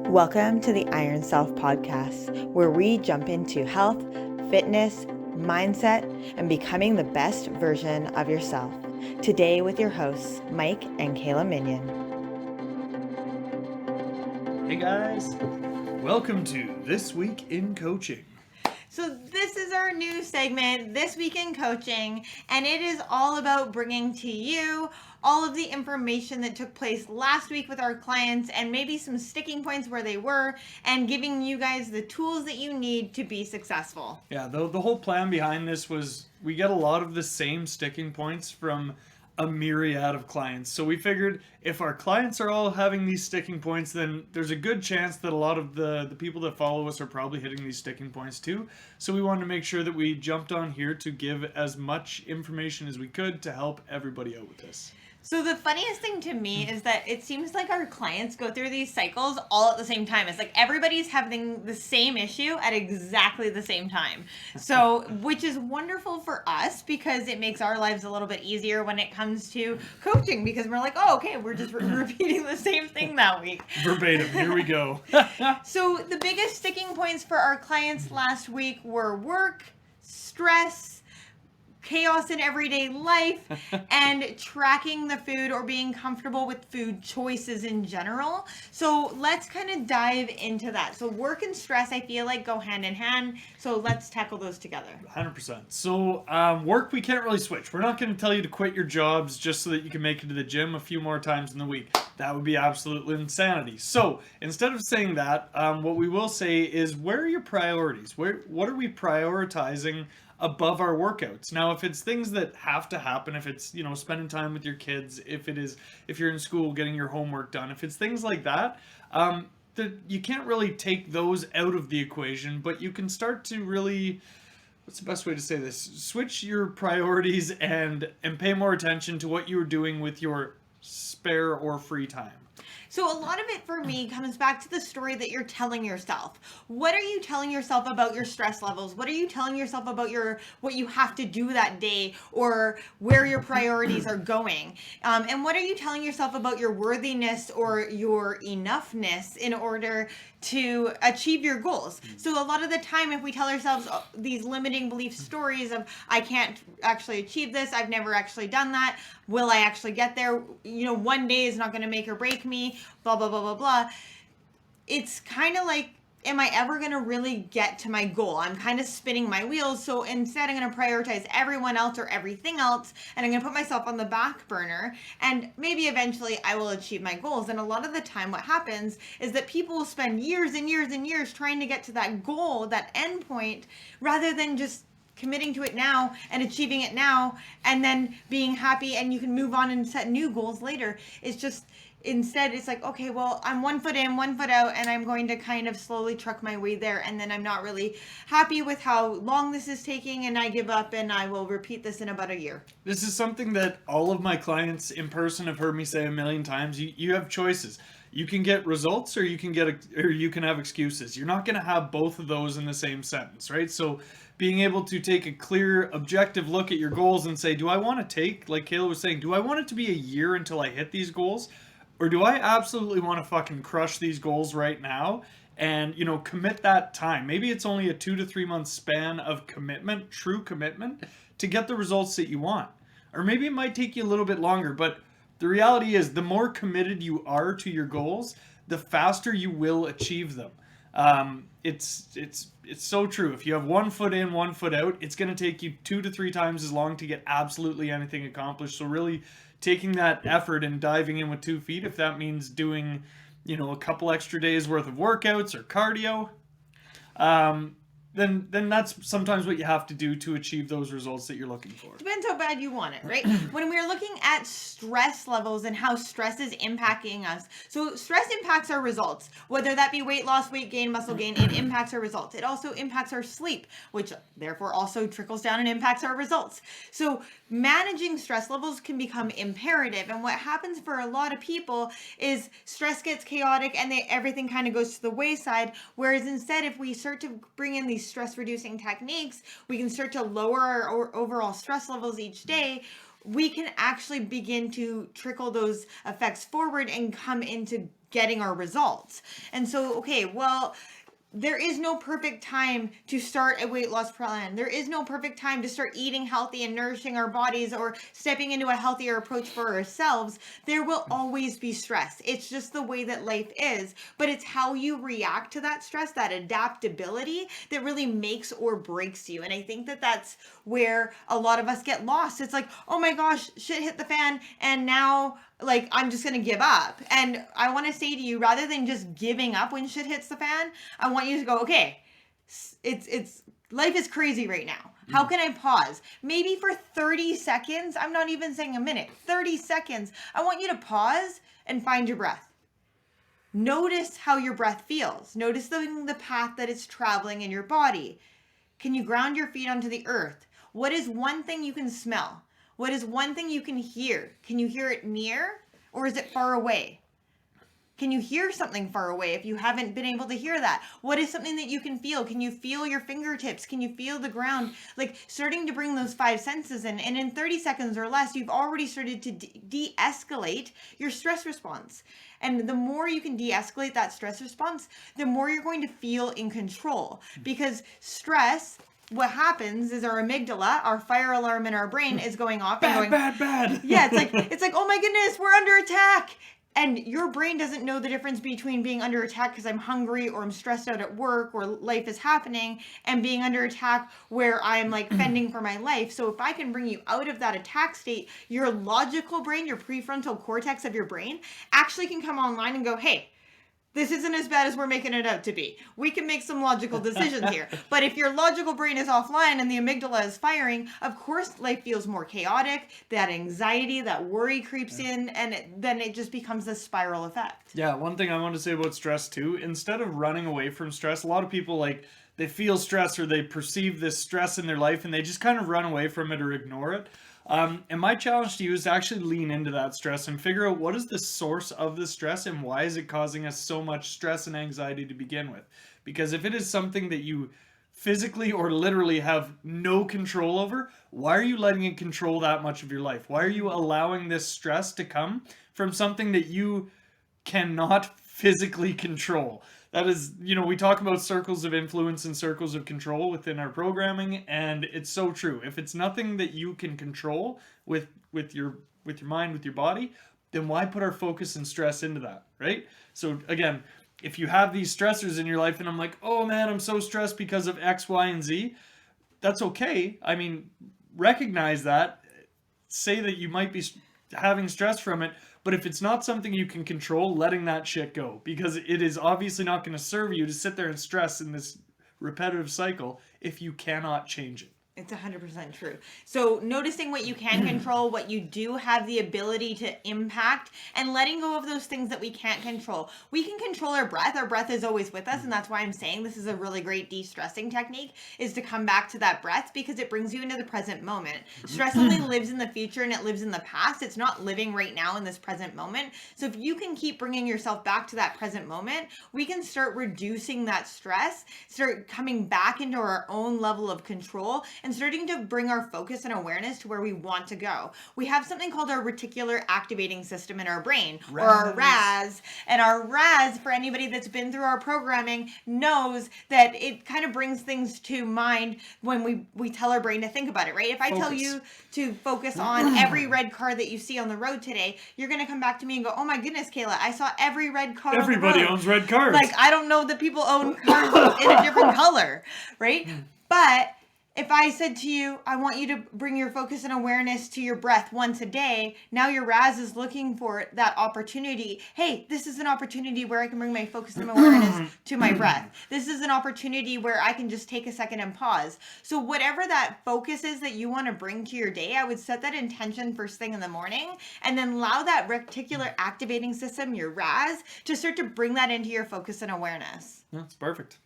Welcome to the Iron Self podcast, where we jump into health, fitness, mindset, and becoming the best version of yourself. Today with your hosts, Mike and Kayla Minion. Hey guys, welcome to This Week in Coaching. So this is our new segment, This Week in Coaching, and it is all about bringing to you all of the information that took place last week with our clients and maybe some sticking points where they were and giving you guys the tools that you need to be successful. Yeah, the whole plan behind this was we get a lot of the same sticking points from a myriad of clients. So we figured if our clients are all having these sticking points, then there's a good chance that a lot of the people that follow us are probably hitting these sticking points too. So we wanted to make sure that we jumped on here to give as much information as we could to help everybody out with this. So the funniest thing to me is that it seems like our clients go through these cycles all at the same time. It's like everybody's having the same issue at exactly the same time. So, which is wonderful for us because it makes our lives a little bit easier when it comes to coaching, because we're like, oh, okay, we're just repeating the same thing that week. Verbatim, here we go. So the biggest sticking points for our clients last week were work, stress, chaos in everyday life, and tracking the food or being comfortable with food choices in general. So let's kind of dive into that. So work and stress, I feel like, go hand in hand. So let's tackle those together. 100%. So work, we can't really switch. We're not going to tell you to quit your jobs just so that you can make it to the gym a few more times in the week. That would be absolute insanity. So instead of saying that, what we will say is, where are your priorities? What are we prioritizing above our workouts? Now, if it's things that have to happen, if it's, spending time with your kids, if you're in school getting your homework done, if it's things like that, you can't really take those out of the equation, but you can start to really, what's the best way to say this? Switch your priorities and pay more attention to what you're doing with your spare or free time. So a lot of it for me comes back to the story that you're telling yourself. What are you telling yourself about your stress levels? What are you telling yourself about what you have to do that day, or where your priorities are going? And what are you telling yourself about your worthiness or your enoughness in order to achieve your goals? So a lot of the time, if we tell ourselves these limiting belief stories of, I can't actually achieve this, I've never actually done that, will I actually get there? One day is not going to make or break me, blah, blah, blah, blah, blah. It's kind of like, am I ever going to really get to my goal? I'm kind of spinning my wheels. So instead, I'm going to prioritize everyone else or everything else, and I'm going to put myself on the back burner, and maybe eventually I will achieve my goals. And a lot of the time what happens is that people will spend years and years and years trying to get to that goal, that end point, rather than just committing to it now and achieving it now and then being happy, and you can move on and set new goals later. It's just, instead it's like, okay, well, I'm 1 foot in, 1 foot out, and I'm going to kind of slowly truck my way there, and then I'm not really happy with how long this is taking, and I give up, and I will repeat this in about a year. This is something that all of my clients in person have heard me say a million times. You have choices. You can get results, or you can have excuses. You're not going to have both of those in the same sentence, right? So being able to take a clear, objective look at your goals and say, do I want to take, like Kayla was saying, do I want it to be a year until I hit these goals? Or do I absolutely want to fucking crush these goals right now and, commit that time? Maybe it's only a 2 to 3 month span of commitment, true commitment, to get the results that you want. Or maybe it might take you a little bit longer, but the reality is, the more committed you are to your goals, the faster you will achieve them. It's so true. If you have 1 foot in, 1 foot out, it's going to take you 2 to 3 times as long to get absolutely anything accomplished. So really taking that effort and diving in with 2 feet, if that means doing, a couple extra days worth of workouts or cardio, then that's sometimes what you have to do to achieve those results that you're looking for. Depends how bad you want it, right? When we're looking at stress levels and how stress is impacting us, so stress impacts our results, whether that be weight loss, weight gain, muscle gain, it impacts our results. It also impacts our sleep, which therefore also trickles down and impacts our results. So managing stress levels can become imperative. And what happens for a lot of people is stress gets chaotic and everything kind of goes to the wayside. Whereas instead, if we start to bring in these stress reducing techniques, we can start to lower our overall stress levels each day. we can actually begin to trickle those effects forward and come into getting our results. And so, okay, well, there is no perfect time to start a weight loss plan. There is no perfect time to start eating healthy and nourishing our bodies or stepping into a healthier approach for ourselves. There will always be stress. It's just the way that life is, but it's how you react to that stress, that adaptability that really makes or breaks you. And I think that that's where a lot of us get lost. It's like, oh my gosh, shit hit the fan, and now like I'm just gonna give up. And I want to say to you, rather than just giving up when shit hits the fan, I want you to go, okay, it's life is crazy right now. How can I pause? Maybe for 30 seconds. I'm not even saying a minute. 30 seconds. I want you to pause and find your breath. Notice how your breath feels. Notice the path that it's traveling in your body. Can you ground your feet onto the earth? What is one thing you can smell? What is one thing you can hear? Can you hear it near, or is it far away? Can you hear something far away if you haven't been able to hear that? What is something that you can feel? Can you feel your fingertips? Can you feel the ground? Like starting to bring those 5 senses in. And in 30 seconds or less, you've already started to de-escalate your stress response. And the more you can de-escalate that stress response, the more you're going to feel in control. Because stress, what happens is our amygdala, our fire alarm in our brain, is going off and going bad. Yeah, it's like, oh my goodness, we're under attack. And your brain doesn't know the difference between being under attack because I'm hungry or I'm stressed out at work or life is happening, and being under attack where I'm like fending for my life. So if I can bring you out of that attack state, your logical brain, your prefrontal cortex of your brain actually can come online and go, hey, this isn't as bad as we're making it out to be. We can make some logical decisions here. But if your logical brain is offline and the amygdala is firing, of course life feels more chaotic. That anxiety, that worry creeps in, and then it just becomes a spiral effect. Yeah, one thing I want to say about stress too, instead of running away from stress, a lot of people they feel stress or they perceive this stress in their life and they just kind of run away from it or ignore it. And my challenge to you is to actually lean into that stress and figure out what is the source of the stress and why is it causing us so much stress and anxiety to begin with. Because if it is something that you physically or literally have no control over, why are you letting it control that much of your life? Why are you allowing this stress to come from something that you cannot physically control? That is, we talk about circles of influence and circles of control within our programming, and it's so true. If it's nothing that you can control with your mind, with your body, then why put our focus and stress into that, right? So again, if you have these stressors in your life and I'm like, oh man, I'm so stressed because of X, Y, and Z, that's okay. I mean, recognize that, say that you might be having stress from it, but if it's not something you can control, letting that shit go, because it is obviously not going to serve you to sit there and stress in this repetitive cycle if you cannot change it. It's 100% true. So noticing what you can control, what you do have the ability to impact, and letting go of those things that we can't control. We can control our breath. Our breath is always with us, and that's why I'm saying this is a really great de-stressing technique, is to come back to that breath, because it brings you into the present moment. Stress only lives in the future and it lives in the past. It's not living right now in this present moment. So if you can keep bringing yourself back to that present moment, we can start reducing that stress, start coming back into our own level of control, and starting to bring our focus and awareness to where we want to go. We have something called our reticular activating system in our brain, or our RAS. And our RAS, for anybody that's been through our programming, knows that it kind of brings things to mind when we tell our brain to think about it, right? If I tell you to focus on every red car that you see on the road today, you're going to come back to me and go, oh my goodness, Kayla, I saw every red car Everybody on the road. owns red cars. Like, I don't know that people own cars in a different color, right? But if I said to you, I want you to bring your focus and awareness to your breath once a day, now your RAS is looking for that opportunity. Hey, this is an opportunity where I can bring my focus and awareness to my breath. This is an opportunity where I can just take a second and pause. So whatever that focus is that you want to bring to your day, I would set that intention first thing in the morning, and then allow that reticular activating system, your RAS, to start to bring that into your focus and awareness. That's perfect.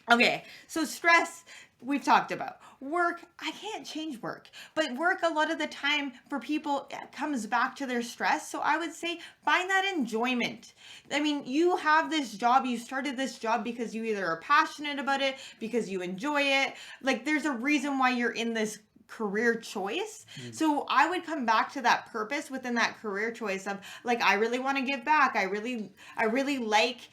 Okay, so stress, we've talked about. Work, I can't change work, but work a lot of the time for people comes back to their stress. So I would say find that enjoyment. I mean, you have this job, you started this job because you either are passionate about it, because you enjoy it. Like, there's a reason why you're in this career choice. So I would come back to that purpose within that career choice of like, I really want to give back. I really like,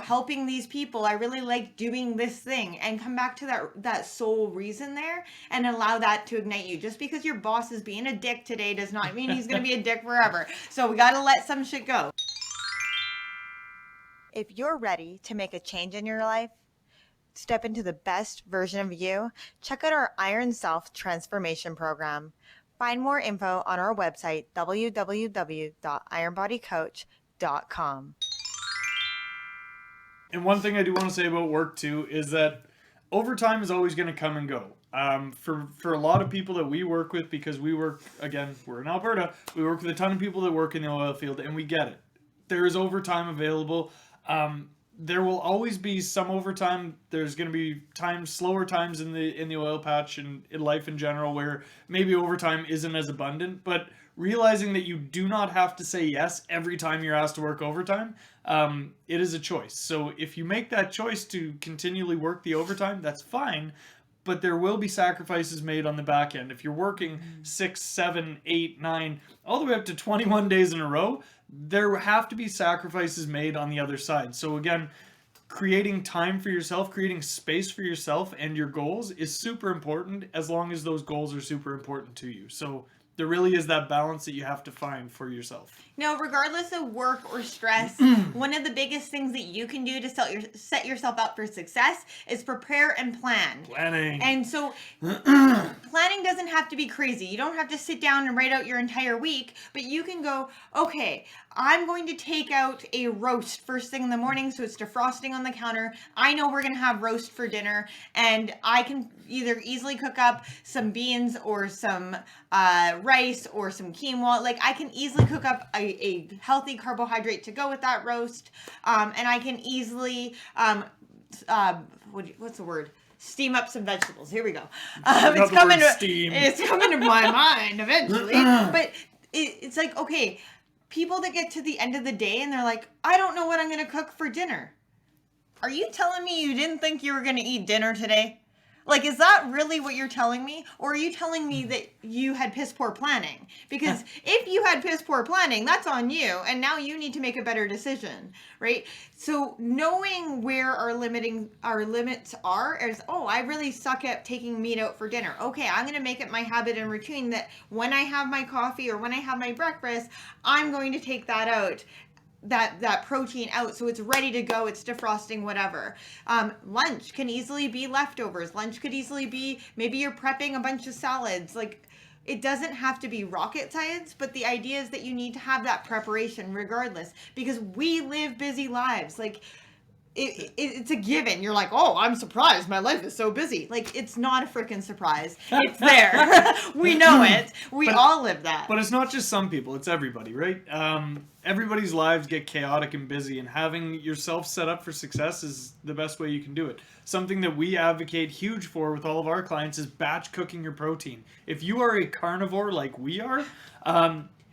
helping these people. I really like doing this thing, and come back to that sole reason there and allow that to ignite you. Just because your boss is being a dick today does not mean he's going to be a dick forever. So we got to let some shit go. If you're ready to make a change in your life, step into the best version of you, check out our Iron Self Transformation Program. Find more info on our website, www.ironbodycoach.com. And one thing I do want to say about work too is that overtime is always going to come and go. For a lot of people that we work with, because we work, again, we're in Alberta, we work with a ton of people that work in the oil field, and we get it. There is overtime available. There will always be some overtime. There's going to be slower times in the oil patch and in life in general where maybe overtime isn't as abundant, but realizing that you do not have to say yes every time you're asked to work overtime, it is a choice. So if you make that choice to continually work the overtime, that's fine, but there will be sacrifices made on the back end. If you're working 6, 7, 8, 9, all the way up to 21 days in a row, there have to be sacrifices made on the other side. So again, creating time for yourself, creating space for yourself and your goals is super important, as long as those goals are super important to you. So there really is that balance that you have to find for yourself. Now, regardless of work or stress, one of the biggest things that you can do to set yourself up for success is prepare and plan. Planning. And so planning doesn't have to be crazy. You don't have to sit down and write out your entire week, but you can go, okay, I'm going to take out a roast first thing in the morning, so it's defrosting on the counter. I know we're going to have roast for dinner, and I can either easily cook up some beans or some rice or some quinoa. Like, I can easily cook up a healthy carbohydrate to go with that roast, and I can easily, what's the word? Steam up some vegetables. Here we go. It's coming to my mind eventually. But it's like, okay, people that get to the end of the day and they're like, I don't know what I'm going to cook for dinner. Are you telling me you didn't think you were going to eat dinner today? Like, is that really what you're telling me? Or are you telling me that you had piss poor planning? Because if you had piss poor planning, that's on you. And now you need to make a better decision, right? So knowing where our limits are is, I really suck at taking meat out for dinner. Okay, I'm going to make it my habit and routine that when I have my coffee or when I have my breakfast, I'm going to take that out. That protein out, so it's ready to go, it's defrosting, whatever. Lunch can easily be leftovers. Lunch could easily be, maybe you're prepping a bunch of salads. Like, it doesn't have to be rocket science, but the idea is that you need to have that preparation regardless, because we live busy lives. Like, it's a given. You're like, oh, I'm surprised. My life is so busy. Like, it's not a freaking surprise. It's there. We know it. We all live that. But it's not just some people. It's everybody, right? Everybody's lives get chaotic and busy, and having yourself set up for success is the best way you can do it. Something that we advocate huge for with all of our clients is batch cooking your protein. If you are a carnivore like we are,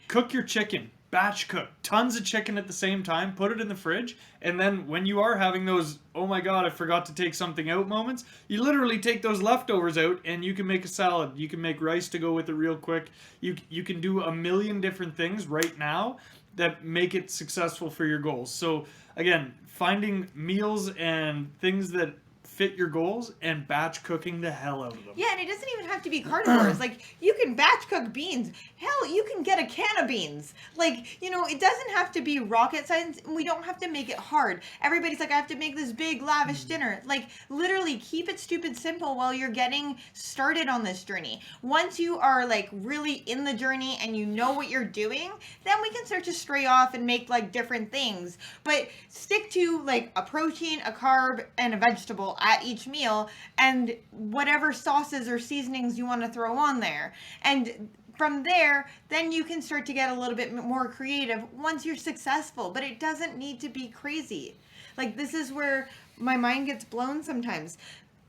cook your chicken. Batch cook tons of chicken at the same time, put it in the fridge, and then when you are having those, oh my god, I forgot to take something out moments, you literally take those leftovers out and you can make a salad. You can make rice to go with it real quick. You can do a million different things right now that make it successful for your goals. So again, finding meals and things that fit your goals and batch cooking the hell out of them. Yeah, and it doesn't even have to be carnivores. Like, you can batch cook beans. Hell, you can get a can of beans. Like, it doesn't have to be rocket science. We don't have to make it hard. Everybody's like, I have to make this big, lavish dinner. Like, literally, keep it stupid simple while you're getting started on this journey. Once you are, like, really in the journey and you know what you're doing, then we can start to stray off and make, like, different things. But stick to, like, a protein, a carb, and a vegetable at each meal, and whatever sauces or seasonings you want to throw on there. And from there, then you can start to get a little bit more creative once you're successful, but it doesn't need to be crazy. Like, this is where my mind gets blown sometimes.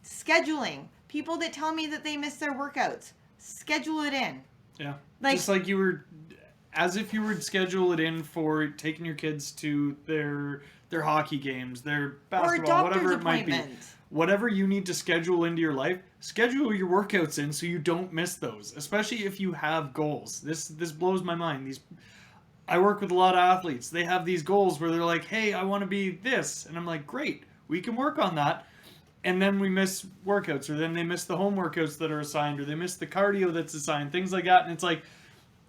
Scheduling. People that tell me that they miss their workouts, schedule it in. Yeah. Like, just like you were as if you would schedule it in for taking your kids to their hockey games, their basketball, whatever it might be. Whatever you need to schedule into your life, schedule your workouts in so you don't miss those, especially if you have goals. This blows my mind. I work with a lot of athletes. They have these goals where they're like, hey, I want to be this. And I'm like, great, we can work on that. And then we miss workouts, or then they miss the home workouts that are assigned, or they miss the cardio that's assigned, things like that. And it's like,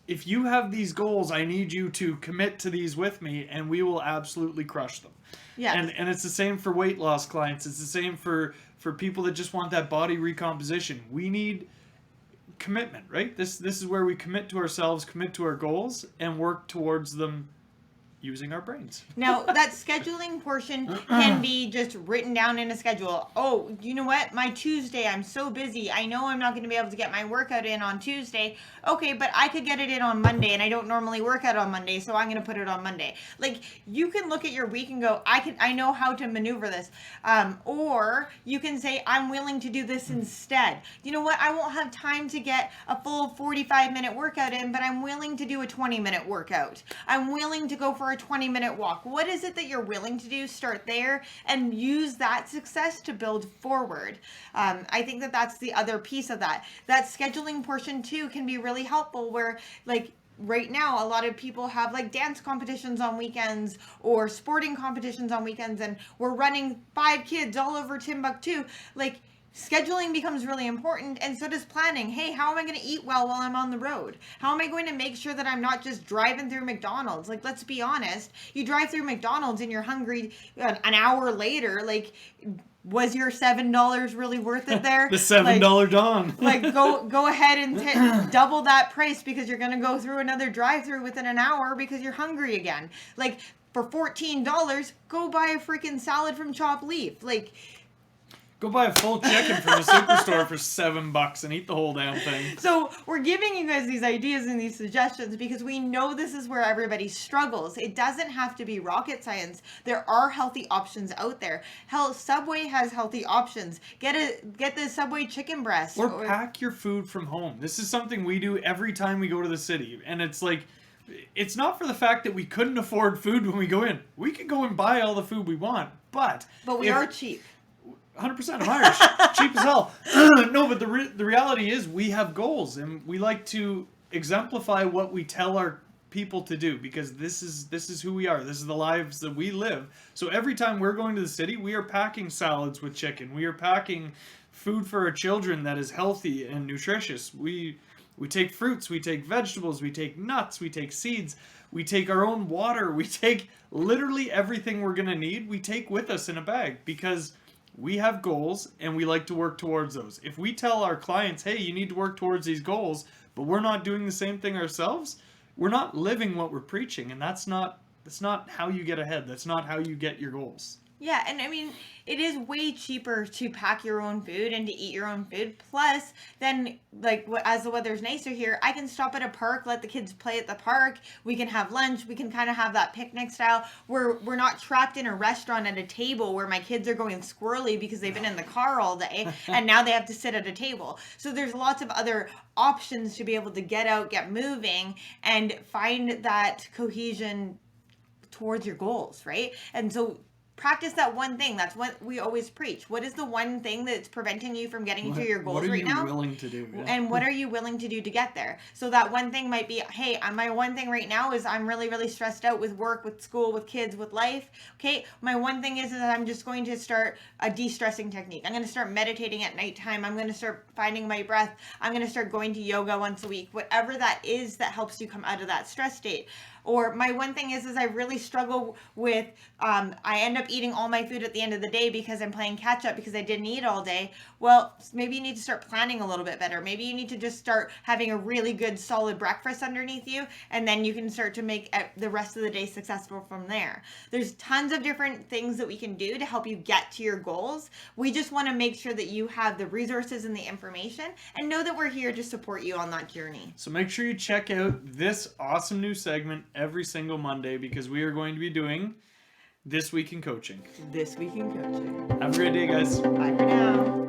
if you have these goals, I need you to commit to these with me, and we will absolutely crush them. Yeah. And it's the same for weight loss clients. It's the same for people that just want that body recomposition. We need commitment, right? This is where we commit to ourselves, commit to our goals, and work towards them using our brains. Now, that scheduling portion can be just written down in a schedule. Oh, you know what? My Tuesday, I'm so busy. I know I'm not going to be able to get my workout in on Tuesday. Okay, but I could get it in on Monday, and I don't normally work out on Monday, so I'm going to put it on Monday. Like, you can look at your week and go, I know how to maneuver this. Or you can say, I'm willing to do this instead. You know what? I won't have time to get a full 45-minute workout in, but I'm willing to do a 20-minute workout. I'm willing to go for a 20-minute walk. What is it that you're willing to do? Start there and use that success to build forward. I think that that's the other piece of that. That scheduling portion too can be really helpful, where like right now a lot of people have like dance competitions on weekends or sporting competitions on weekends, and we're running 5 kids all over Timbuktu. Like, scheduling becomes really important, and so does planning. Hey, how am I going to eat well while I'm on the road? How am I going to make sure that I'm not just driving through McDonald's? Like, let's be honest. You drive through McDonald's and you're hungry an hour later. Like, was your $7 really worth it there? The $7 Don. Like, go ahead and double that price because you're going to go through another drive-through within an hour because you're hungry again. Like, for $14, go buy a freaking salad from Chop Leaf. Like, go buy a full chicken from the superstore for $7 and eat the whole damn thing. So we're giving you guys these ideas and these suggestions because we know this is where everybody struggles. It doesn't have to be rocket science. There are healthy options out there. Hell, Subway has healthy options. Get the Subway chicken breast. Or pack your food from home. This is something we do every time we go to the city. And it's like, it's not for the fact that we couldn't afford food when we go in. We can go and buy all the food we want, but we are cheap. 100%. I'm Irish. Cheap as hell. No, but the reality is we have goals, and we like to exemplify what we tell our people to do, because this is who we are. This is the lives that we live. So every time we're going to the city, we are packing salads with chicken. We are packing food for our children that is healthy and nutritious. We take fruits, we take vegetables, we take nuts, we take seeds, we take our own water, we take literally everything we're going to need, we take with us in a bag, because we have goals and we like to work towards those. If we tell our clients, hey, you need to work towards these goals, but we're not doing the same thing ourselves, we're not living what we're preaching, and that's not how you get ahead. That's not how you get your goals. Yeah, and I mean, it is way cheaper to pack your own food and to eat your own food. Plus, then, like, as the weather's nicer here, I can stop at a park, let the kids play at the park. We can have lunch. We can kind of have that picnic style. We're not trapped in a restaurant at a table where my kids are going squirrely because they've been in the car all day and now they have to sit at a table. So there's lots of other options to be able to get out, get moving, and find that cohesion towards your goals, right? And so practice that one thing. That's what we always preach. What is the one thing that's preventing you from getting to your goals right now? What are you willing to do? Yeah. And what are you willing to do to get there? So that one thing might be, hey, my one thing right now is I'm really, really stressed out with work, with school, with kids, with life. Okay, my one thing is that I'm just going to start a de-stressing technique. I'm going to start meditating at nighttime. I'm going to start finding my breath. I'm going to start going to yoga once a week. Whatever that is that helps you come out of that stress state. Or my one thing is I really struggle with, I end up eating all my food at the end of the day because I'm playing catch up because I didn't eat all day. Well, maybe you need to start planning a little bit better. Maybe you need to just start having a really good solid breakfast underneath you, and then you can start to make the rest of the day successful from there. There's tons of different things that we can do to help you get to your goals. We just want to make sure that you have the resources and the information, and know that we're here to support you on that journey. So make sure you check out this awesome new segment every single Monday, because we are going to be doing This Week in Coaching. This Week in Coaching. Have a great day, guys. Bye for now.